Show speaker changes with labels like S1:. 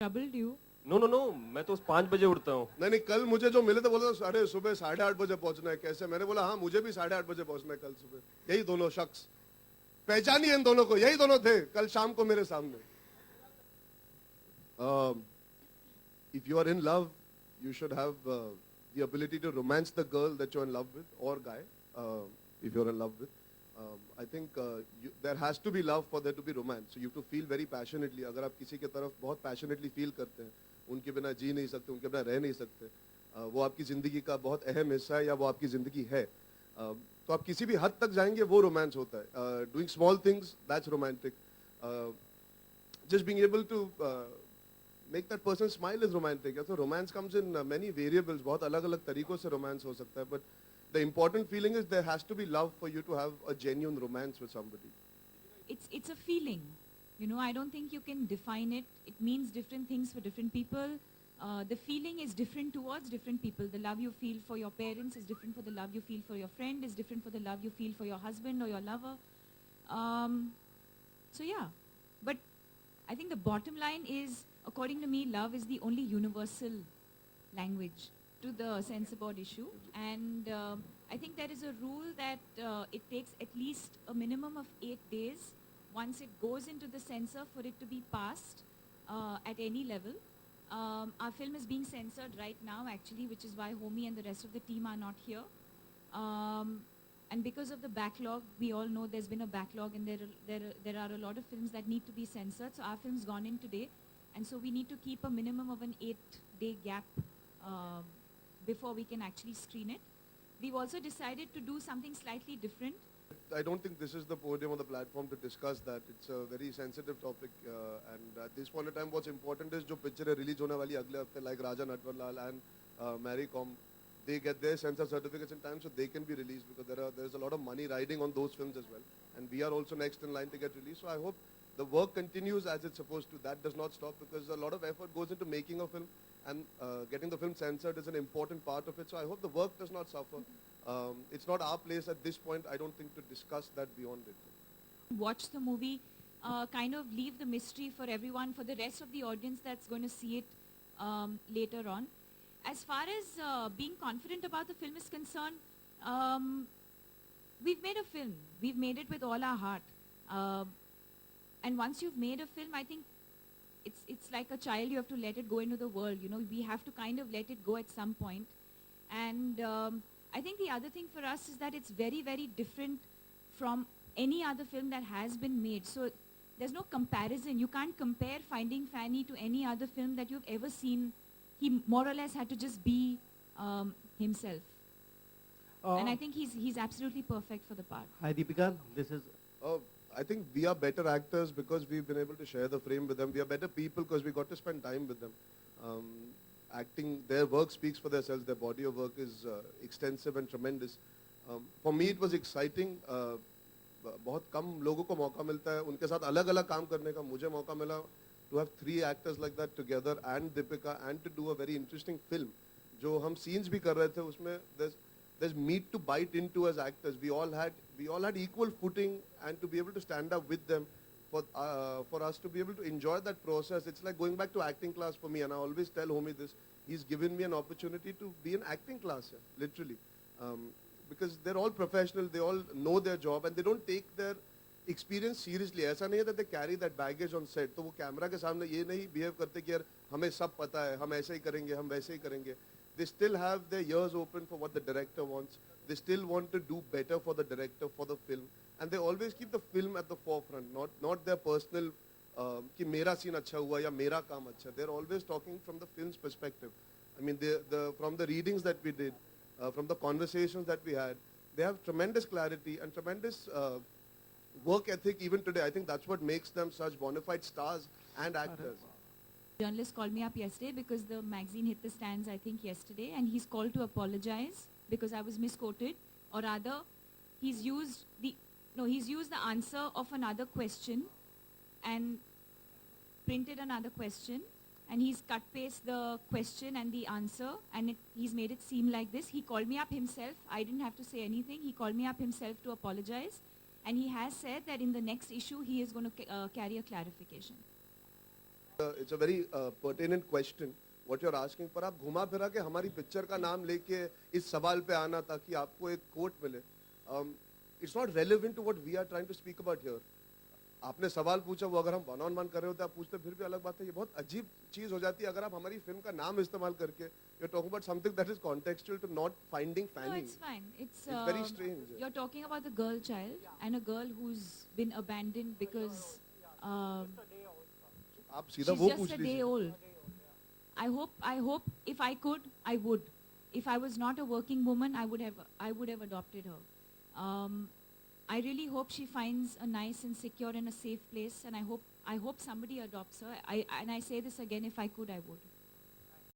S1: troubled you?
S2: No, मैं तो 5 बजे उठता हूँ।
S3: नहीं, कल मुझे जो मिले थे बोला था अरे सुबह 8:30 बजे पहुंचना है। कैसे? मैंने बोला हाँ मुझे भी 8:30 बजे पहुंचना है कल सुबह। यही दोनों शख्स, पहचानिए इन दोनों को, यही दोनों थे कल शाम को मेरे सामने। If you are in love, you should have the ability to romance the girl that you're in love with, or guy, if you're in love with. I think there has to be love for there to be romance. So you have to feel very passionately. अगर आप किसी के तरफ बहुत passionately feel करते हैं, उनके बिना जी नहीं सकते, उनके बिना रह नहीं सकते, वो आपकी ज़िंदगी का बहुत अहम हिस्सा है या वो आपकी ज़िंदगी है, तो आप किसी भी हद तक जाएंगे वो रोमांस होता है. Doing small things, that's romantic. Just being able to make that person smile is romantic. So romance comes in many variables. बहुत अलग-अलग तरीकों से romance हो सकता है. But the important feeling is there has to be love for you to have a genuine romance with somebody.
S1: It's a feeling. You know, I don't think you can define it. It means different things for different people. The feeling is different towards different people. The love you feel for your parents is different for the love you feel for your friend, is different for the love you feel for your husband or your lover. So yeah, but I think the bottom line is, according to me, love is the only universal language to the censor board issue. And I think there is a rule that it takes at least a minimum of 8 days once it goes into the censor for it to be passed at any level. Our film is being censored right now, actually, which is why Homi and the rest of the team are not here. And because of the backlog, we all know there's been a backlog, and there are a lot of films that need to be censored. So our film's gone in today, and so we need to keep a minimum of an 8-day gap before we can actually screen it. We've also decided to do something slightly different.
S3: I don't think this is the podium or the platform to discuss that. It's a very sensitive topic, and at this point in time, what's important is जो picture है release होने वाली अगले हफ्ते, like Raja Natwarlal and Mary Com, they get their censor certificates in time so they can be released, because there's a lot of money riding on those films as well, and we are also next in line to get released. So I hope the work continues as it's supposed to. That does not stop, because a lot of effort goes into making a film, and getting the film censored is an important part of it. So I hope the work does not suffer. It's not our place at this point, I don't think, to discuss that beyond it.
S1: Watch the movie, kind of leave the mystery for everyone, for the rest of the audience that's going to see it later on. As far as being confident about the film is concerned, we've made a film. We've made it with all our heart. And once you've made a film, I think it's like a child. You have to let it go into the world. You know, we have to kind of let it go at some point. And I think the other thing for us is that it's very, very different from any other film that has been made. So there's no comparison. You can't compare Finding Fanny to any other film that you've ever seen. He more or less had to just be himself. And I think he's absolutely perfect for the part.
S4: Hi Deepika, this is
S3: I think we are better actors because we've been able to share the frame with them. We are better people because we got to spend time with them. Acting, their work speaks for themselves. Their body of work is extensive and tremendous. For me, it was exciting. बहुत कम लोगों को मौका मिलता है उनके साथ अलग अलग काम करने का. मुझे मौका मिला to have 3 actors like that together and Deepika, and to do a very interesting film. जो हम scenes भी कर रहे थे उसमें there's meat to bite into as actors. We all had equal footing, and to be able to stand up with them, for us to be able to enjoy that process. It's like going back to acting class for me, and I always tell Homi this. He's given me an opportunity to be in acting class here, literally, because they're all professional. They all know their job, and they don't take their experience seriously. ऐसा नहीं है that they carry that baggage on set. तो वो camera के सामने ये नहीं behave करते कि यार हमें सब पता है, हम ऐसे ही करेंगे, हम वैसे ही करेंगे. They still have their ears open for what the director wants. They still want to do better for the director, for the film. And they always keep the film at the forefront, not their personal, कि मेरा scene अच्छा हुआ या मेरा काम अच्छा. They're always talking from the film's perspective. I mean, from the readings that we did, from the conversations that we had, they have tremendous clarity and tremendous work ethic even today. I think that's what makes them such bona fide stars and actors.
S1: Journalist called me up yesterday because the magazine hit the stands, I think, yesterday, and he's called to apologize because I was misquoted, or rather, he's used the answer of another question and printed another question, and he's cut paste the question and the answer, and he's made it seem like this. He called me up himself. I didn't have to say anything. He called me up himself to apologize, and he has said that in the next issue he is going to carry a clarification.
S3: It's a very pertinent question what you're asking. पर आप घुमा फिरा के हमारी picture का नाम लेके इस सवाल पे आना ताकि आपको एक कोट मिले. It's not relevant to what we are trying to speak about here. आपने सवाल पूछा, वो अगर हम वन ऑन वन कर रहे होते आप पूछते फिर भी अलग बात है. ये बहुत अजीब चीज हो जाती है अगर आप हमारी फिल्म का नाम इस्तेमाल करके you're talking about something that is contextual to not finding
S1: No,
S3: Fanny.
S1: it's fine. It's
S3: very strange.
S1: You're talking about the girl child and a girl who's been abandoned because
S3: आप सीधा
S1: she's
S3: वो
S1: just
S3: पूछ
S1: a day
S3: लीजिए.
S1: old. I hope if I could, I would. If I was not a working woman, I would have adopted her. I really hope she finds a nice and secure and a safe place, and I hope somebody adopts her. And I say this again, if I could, I would.